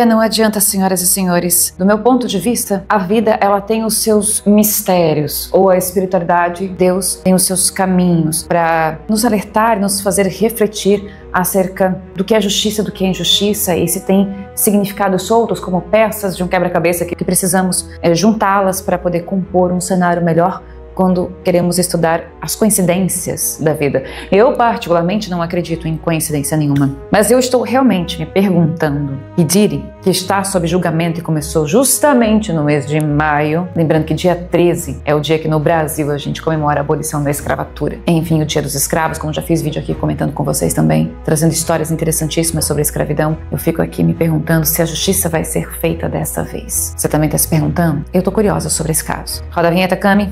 não adianta, senhoras e senhores. Do meu ponto de vista, a vida ela tem os seus mistérios, ou a espiritualidade, Deus tem os seus caminhos para nos alertar, nos fazer refletir acerca do que é justiça, do que é injustiça, e se tem significados soltos como peças de um quebra-cabeça que precisamos juntá-las para poder compor um cenário melhor quando queremos estudar as coincidências da vida. Eu particularmente não acredito em coincidência nenhuma, mas eu estou realmente me perguntando, Pidiri, que está sob julgamento e começou justamente no mês de maio, lembrando que dia 13 é o dia que no Brasil a gente comemora a abolição da escravatura. Enfim, o dia dos escravos, como já fiz vídeo aqui comentando com vocês também, trazendo histórias interessantíssimas sobre a escravidão. Eu fico aqui me perguntando se a justiça vai ser feita dessa vez. Você também está se perguntando? Eu tô curiosa sobre esse caso. Roda a vinheta, Cami.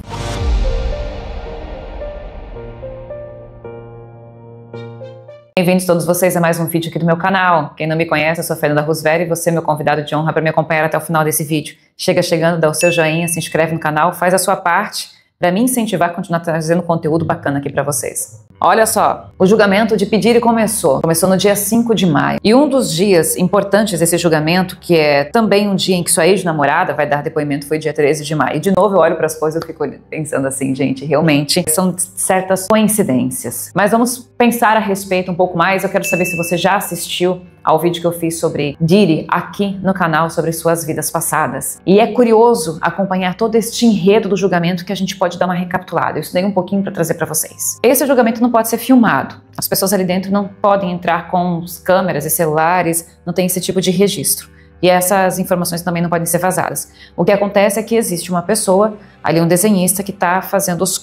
Bem-vindos todos vocês a mais um vídeo aqui do meu canal. Quem não me conhece, eu sou Fernanda Roosevelt e você é meu convidado de honra para me acompanhar até o final desse vídeo. Chega chegando, dá o seu joinha, se inscreve no canal, faz a sua parte para me incentivar a continuar trazendo conteúdo bacana aqui para vocês. Olha só, o julgamento de Pidiri começou no dia 5 de maio. E um dos dias importantes desse julgamento, que é também um dia em que sua ex-namorada vai dar depoimento, foi dia 13 de maio. E de novo eu olho para as coisas e fico pensando assim, gente, realmente são certas coincidências. Mas vamos pensar a respeito um pouco mais. Eu quero saber se você já assistiu ao vídeo que eu fiz sobre Diri aqui no canal, sobre suas vidas passadas. E é curioso acompanhar todo este enredo do julgamento que a gente pode dar uma recapitulada. Eu estudei um pouquinho para trazer para vocês. Esse julgamento não pode ser filmado. As pessoas ali dentro não podem entrar com câmeras e celulares, não tem esse tipo de registro. E essas informações também não podem ser vazadas. O que acontece é que existe uma pessoa, ali um desenhista, que está fazendo os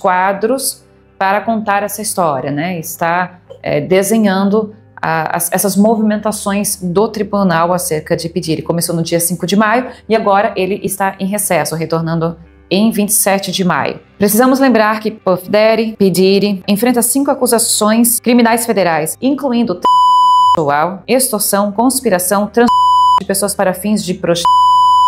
para contar essa história, né? Está desenhando essas movimentações do tribunal acerca de Pidiri. Começou no dia 5 de maio e agora ele está em recesso, retornando em 27 de maio. Precisamos lembrar que Puff Daddy, Pidiri, enfrenta 5 acusações criminais federais, incluindo sexual, extorsão, conspiração, de pessoas para fins de prostituição.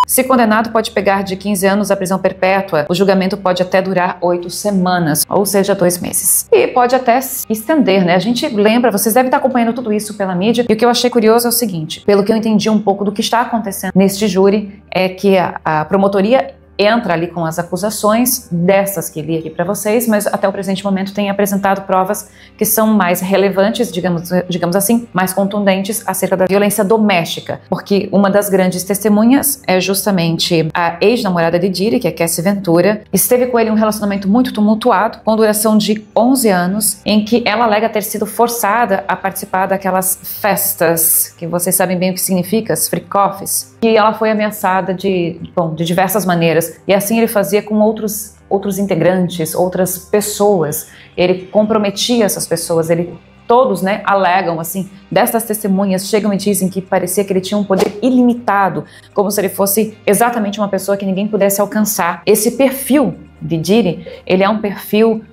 Se condenado, pode pegar de 15 anos a prisão perpétua. O julgamento pode até durar 8 semanas, ou seja, 2 meses. E pode até se estender, né? A gente lembra, vocês devem estar acompanhando tudo isso pela mídia, e o que eu achei curioso é o seguinte, pelo que eu entendi um pouco do que está acontecendo neste júri, é que a promotoria entra ali com as acusações dessas que li aqui para vocês, mas até o presente momento tem apresentado provas que são mais relevantes, digamos assim, mais contundentes acerca da violência doméstica, porque uma das grandes testemunhas é justamente a ex-namorada de Diri, que é Cassie Ventura. Esteve com ele um relacionamento muito tumultuado, com duração de 11 anos, em que ela alega ter sido forçada a participar daquelas festas, que vocês sabem bem o que significa, as freak-offs, e ela foi ameaçada de diversas maneiras. E assim ele fazia com outros integrantes, outras pessoas. Ele comprometia essas pessoas, todos, né, alegam assim, destas testemunhas chegam e dizem que parecia que ele tinha um poder ilimitado, como se ele fosse exatamente uma pessoa que ninguém pudesse alcançar. Esse perfil de Diri, ele é um perfil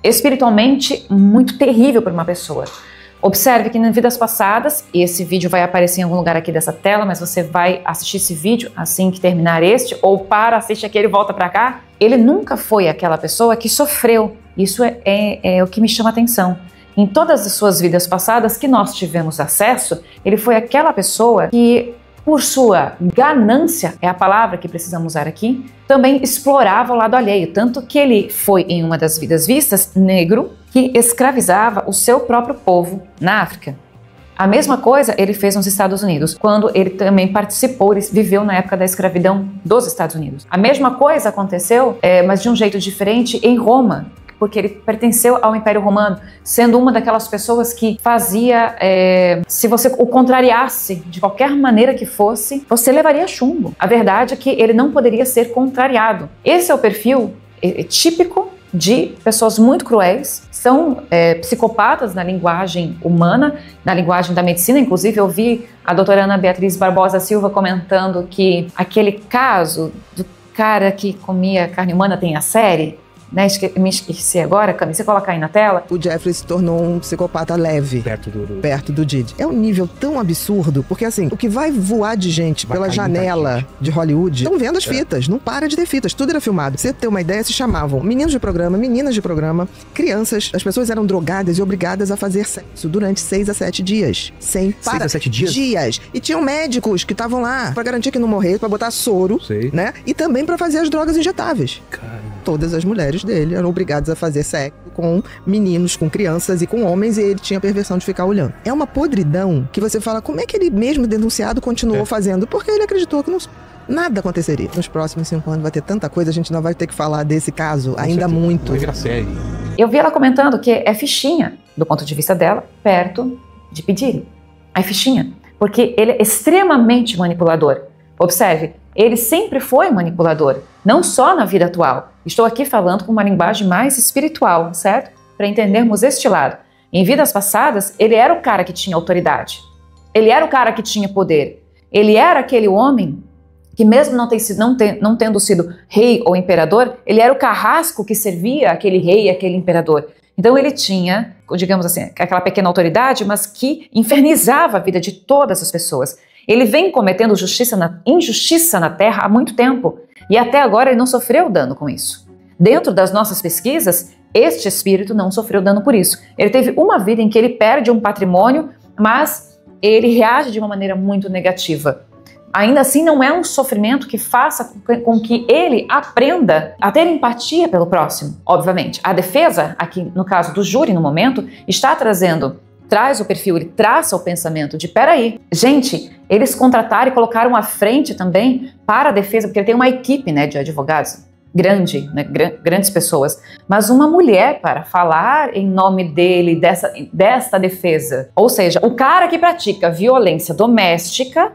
espiritualmente muito terrível para uma pessoa. Observe que nas vidas passadas, e esse vídeo vai aparecer em algum lugar aqui dessa tela, mas você vai assistir esse vídeo assim que terminar este, ou assistir aquele e volta pra cá, ele nunca foi aquela pessoa que sofreu. Isso é o que me chama a atenção. Em todas as suas vidas passadas que nós tivemos acesso, ele foi aquela pessoa que, por sua ganância, é a palavra que precisamos usar aqui, também explorava o lado alheio, tanto que ele foi, em uma das vidas vistas, negro, que escravizava o seu próprio povo na África. A mesma coisa ele fez nos Estados Unidos, quando ele também participou, ele viveu na época da escravidão dos Estados Unidos. A mesma coisa aconteceu, mas de um jeito diferente, em Roma, porque ele pertenceu ao Império Romano, sendo uma daquelas pessoas que fazia, se você o contrariasse de qualquer maneira que fosse, você levaria chumbo. A verdade é que ele não poderia ser contrariado. Esse é o perfil típico de pessoas muito cruéis, são psicopatas na linguagem humana, na linguagem da medicina. Inclusive eu vi a doutora Ana Beatriz Barbosa Silva comentando que aquele caso do cara que comia carne humana, tem a série né? Me esqueci agora, Cami, você coloca aí na tela. O Jeffrey se tornou um psicopata leve perto do Didi. É um nível tão absurdo, porque assim, o que vai voar de gente pela janela de Hollywood, estão vendo as fitas, não para de ter fitas, tudo era filmado. Pra você ter uma ideia, se chamavam meninos de programa, meninas de programa, crianças, as pessoas eram drogadas e obrigadas a fazer sexo durante 6 a 7 dias. Sem parar. 6 a 7 dias? E tinham médicos que estavam lá pra garantir que não morresse, pra botar soro, né? E também pra fazer as drogas injetáveis. Caramba. Todas as mulheres dele eram obrigadas a fazer sexo com meninos, com crianças e com homens, e ele tinha a perversão de ficar olhando. É uma podridão que você fala, como é que ele mesmo denunciado continuou fazendo? Porque ele acreditou que nada aconteceria. Nos próximos 5 anos vai ter tanta coisa, a gente não vai ter que falar desse caso ainda muito. Vai virar série. Eu vi ela comentando que é fichinha, do ponto de vista dela, perto de pedir. É fichinha, porque ele é extremamente manipulador. Observe, ele sempre foi manipulador, não só na vida atual. Estou aqui falando com uma linguagem mais espiritual, certo? Para entendermos este lado. Em vidas passadas, ele era o cara que tinha autoridade. Ele era o cara que tinha poder. Ele era aquele homem que mesmo não tendo sido rei ou imperador, ele era o carrasco que servia aquele rei e aquele imperador. Então ele tinha, digamos assim, aquela pequena autoridade, mas que infernizava a vida de todas as pessoas. Ele vem cometendo injustiça na Terra há muito tempo e até agora ele não sofreu dano com isso. Dentro das nossas pesquisas, este espírito não sofreu dano por isso. Ele teve uma vida em que ele perde um patrimônio, mas ele reage de uma maneira muito negativa. Ainda assim, não é um sofrimento que faça com que ele aprenda a ter empatia pelo próximo. Obviamente, a defesa, aqui no caso do júri no momento, traz o perfil, ele traça o pensamento de peraí, gente, eles contrataram e colocaram à frente também para a defesa, porque ele tem uma equipe, né, de advogados grande, né, grandes pessoas, mas uma mulher para falar em nome dele, desta defesa. Ou seja, o cara que pratica violência doméstica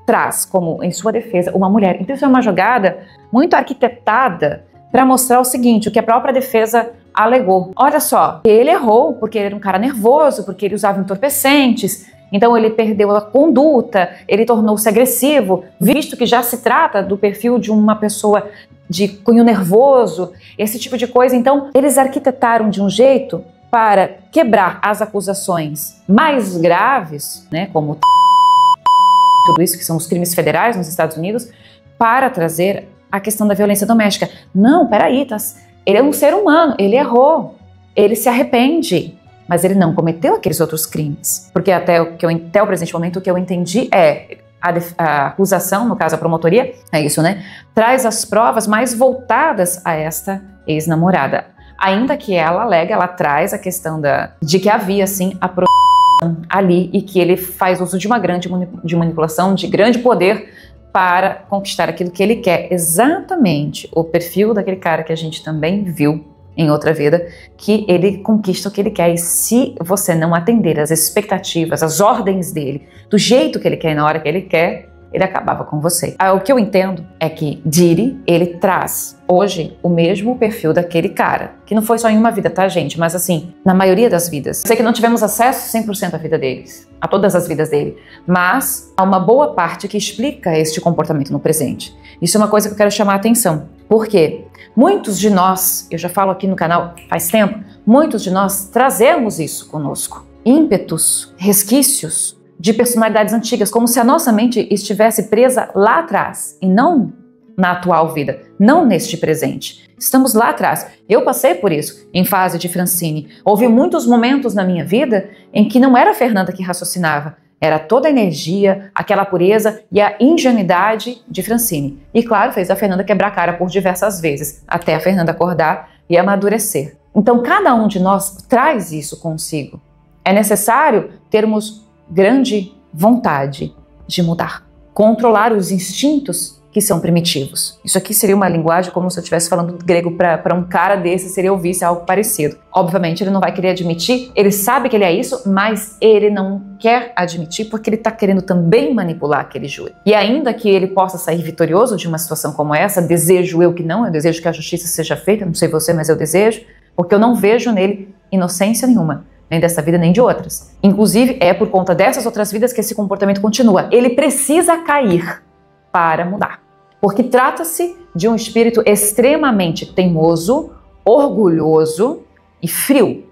traz como em sua defesa uma mulher. Então isso é uma jogada muito arquitetada para mostrar o seguinte, o que a própria defesa alegou. Olha só, ele errou porque ele era um cara nervoso, porque ele usava entorpecentes, então ele perdeu a conduta, ele tornou-se agressivo, visto que já se trata do perfil de uma pessoa de cunho nervoso, esse tipo de coisa. Então eles arquitetaram de um jeito para quebrar as acusações mais graves, né, como tudo isso que são os crimes federais nos Estados Unidos, para trazer a questão da violência doméstica. Não, peraí, ele é um ser humano, ele errou, ele se arrepende, mas ele não cometeu aqueles outros crimes. Porque até o presente momento o que eu entendi é a acusação, no caso a promotoria, é isso, né? Traz as provas mais voltadas a esta ex-namorada. Ainda que ela traz a questão de que havia, sim, a ali e que ele faz uso de uma grande manipulação, de grande poder para conquistar aquilo que ele quer. Exatamente o perfil daquele cara que a gente também viu em outra vida, que ele conquista o que ele quer. E se você não atender às expectativas, às ordens dele, do jeito que ele quer e na hora que ele quer, ele acabava com você. O que eu entendo é que Diddy, ele traz hoje o mesmo perfil daquele cara, que não foi só em uma vida, tá, gente? Mas assim, na maioria das vidas. Eu sei que não tivemos acesso 100% à vida deles, a todas as vidas dele, mas há uma boa parte que explica este comportamento no presente. Isso é uma coisa que eu quero chamar a atenção. Por quê? Muitos de nós, eu já falo aqui no canal faz tempo, muitos de nós trazemos isso conosco. Ímpetos, resquícios de personalidades antigas, como se a nossa mente estivesse presa lá atrás e não na atual vida, não neste presente. Estamos lá atrás. Eu passei por isso em fase de Francine. Houve muitos momentos na minha vida em que não era a Fernanda que raciocinava, era toda a energia, aquela pureza e a ingenuidade de Francine. E claro, fez a Fernanda quebrar a cara por diversas vezes, até a Fernanda acordar e amadurecer. Então cada um de nós traz isso consigo. É necessário termos grande vontade de mudar, controlar os instintos que são primitivos. Isso aqui seria uma linguagem como se eu estivesse falando grego para um cara desse, seria ouvisse algo parecido. Obviamente ele não vai querer admitir, ele sabe que ele é isso, mas ele não quer admitir porque ele está querendo também manipular aquele júri. E ainda que ele possa sair vitorioso de uma situação como essa, desejo eu que não, eu desejo que a justiça seja feita, não sei você, mas eu desejo, porque eu não vejo nele inocência nenhuma. Nem dessa vida, nem de outras. Inclusive, é por conta dessas outras vidas que esse comportamento continua. Ele precisa cair para mudar. porque trata-se de um espírito extremamente teimoso, orgulhoso e frio.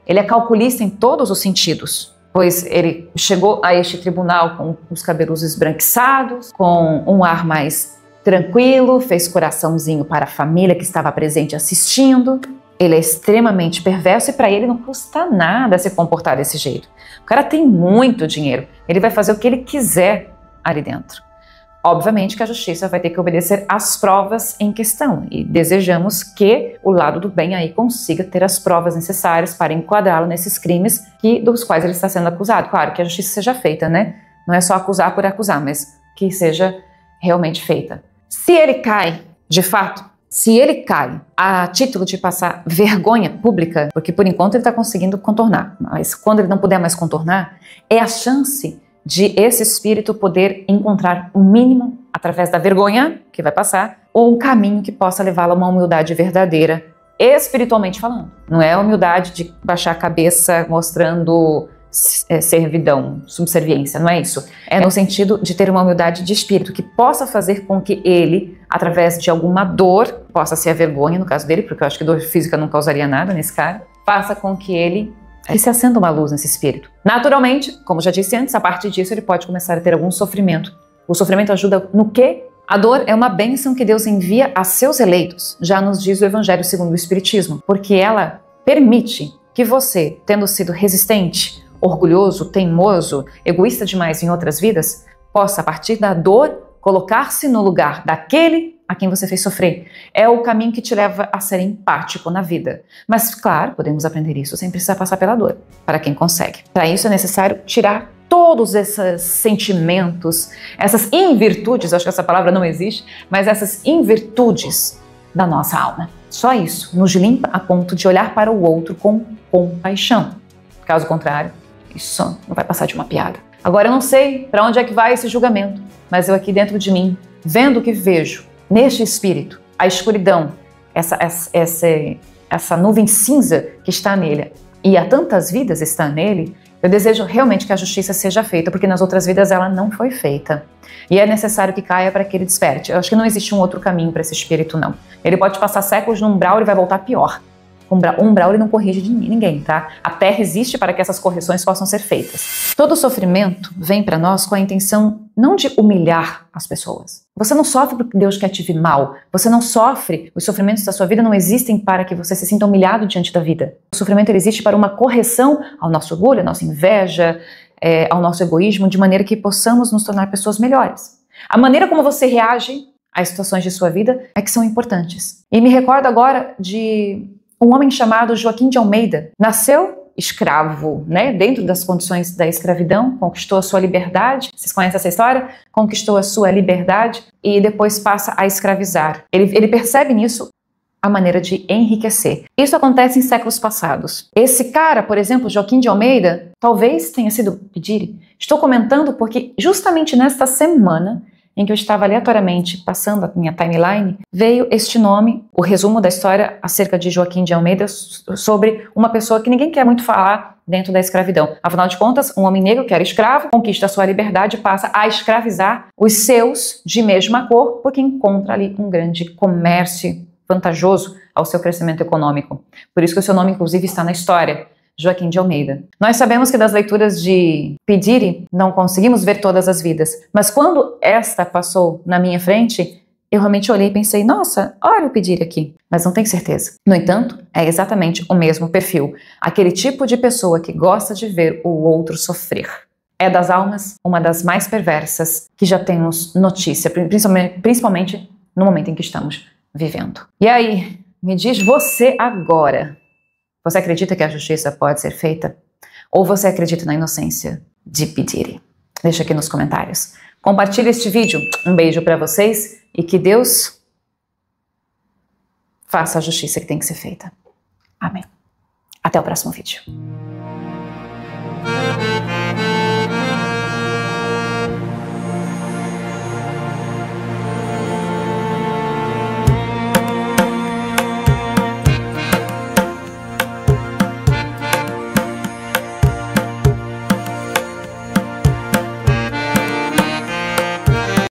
Ele é calculista em todos os sentidos, pois ele chegou a este tribunal com os cabelos esbranquiçados, com um ar mais tranquilo, fez coraçãozinho para a família que estava presente assistindo. Ele é extremamente perverso e para ele não custa nada se comportar desse jeito. O cara tem muito dinheiro, ele vai fazer o que ele quiser ali dentro. Obviamente que a justiça vai ter que obedecer às provas em questão e desejamos que o lado do bem aí consiga ter as provas necessárias para enquadrá-lo nesses crimes dos quais ele está sendo acusado. Claro, que a justiça seja feita, né? Não é só acusar por acusar, mas que seja realmente feita. Se ele cai, de fato, se ele cai a título de passar vergonha pública, porque por enquanto ele está conseguindo contornar, mas quando ele não puder mais contornar, é a chance de esse espírito poder encontrar o mínimo, através da vergonha que vai passar, ou um caminho que possa levá-lo a uma humildade verdadeira, espiritualmente falando. Não é a humildade de baixar a cabeça mostrando servidão, subserviência, não é isso. É no sentido de ter uma humildade de espírito que possa fazer com que ele, através de alguma dor, possa ser a vergonha no caso dele, porque eu acho que dor física não causaria nada nesse cara, faça com que ele se acenda uma luz nesse espírito. Naturalmente, como já disse antes, a partir disso ele pode começar a ter algum sofrimento. O sofrimento ajuda no quê? A dor é uma bênção que Deus envia a seus eleitos, já nos diz o Evangelho segundo o Espiritismo, porque ela permite que você, tendo sido resistente, orgulhoso, teimoso, egoísta demais em outras vidas, possa, a partir da dor, colocar-se no lugar daquele a quem você fez sofrer. É o caminho que te leva a ser empático na vida. Mas, claro, podemos aprender isso sem precisar passar pela dor, para quem consegue. Para isso é necessário tirar todos esses sentimentos, essas invirtudes, acho que essa palavra não existe, mas essas invirtudes da nossa alma. Só isso nos limpa a ponto de olhar para o outro com compaixão. Caso contrário, isso não vai passar de uma piada. Agora eu não sei para onde é que vai esse julgamento, mas eu aqui dentro de mim, vendo o que vejo, neste espírito, a escuridão, essa nuvem cinza que está nele, e há tantas vidas está nele, eu desejo realmente que a justiça seja feita, porque nas outras vidas ela não foi feita. E é necessário que caia para que ele desperte. Eu acho que não existe um outro caminho para esse espírito, não. Ele pode passar séculos no umbral e vai voltar pior. O umbral ele não corrige de ninguém, tá? A Terra existe para que essas correções possam ser feitas. Todo sofrimento vem para nós com a intenção não de humilhar as pessoas. Você não sofre porque Deus quer te ver mal. Você não sofre, os sofrimentos da sua vida não existem para que você se sinta humilhado diante da vida. O sofrimento ele existe para uma correção ao nosso orgulho, à nossa inveja, ao nosso egoísmo, de maneira que possamos nos tornar pessoas melhores. A maneira como você reage às situações de sua vida é que são importantes. E me recordo agora de um homem chamado Joaquim de Almeida. Nasceu escravo, né? Dentro das condições da escravidão, conquistou a sua liberdade. Vocês conhecem essa história? Conquistou a sua liberdade e depois passa a escravizar. Ele percebe nisso a maneira de enriquecer. Isso acontece em séculos passados. Esse cara, por exemplo, Joaquim de Almeida, talvez tenha sido Pedire. Estou comentando porque justamente nesta semana em que eu estava aleatoriamente passando a minha timeline, veio este nome, o resumo da história acerca de Joaquim de Almeida, sobre uma pessoa que ninguém quer muito falar dentro da escravidão. Afinal de contas, um homem negro que era escravo, conquista a sua liberdade e passa a escravizar os seus de mesma cor, porque encontra ali um grande comércio vantajoso ao seu crescimento econômico. Por isso que o seu nome, inclusive, está na história. Joaquim de Almeida. Nós sabemos que das leituras de Pedire não conseguimos ver todas as vidas, mas quando esta passou na minha frente, eu realmente olhei e pensei, nossa, olha o Pedire aqui, mas não tenho certeza. No entanto, é exatamente o mesmo perfil, aquele tipo de pessoa que gosta de ver o outro sofrer. É das almas uma das mais perversas que já temos notícia, principalmente no momento em que estamos vivendo. E aí, me diz você agora, você acredita que a justiça pode ser feita? Ou você acredita na inocência de Pedire? Deixa aqui nos comentários. Compartilhe este vídeo. Um beijo para vocês e que Deus faça a justiça que tem que ser feita. Amém. Até o próximo vídeo.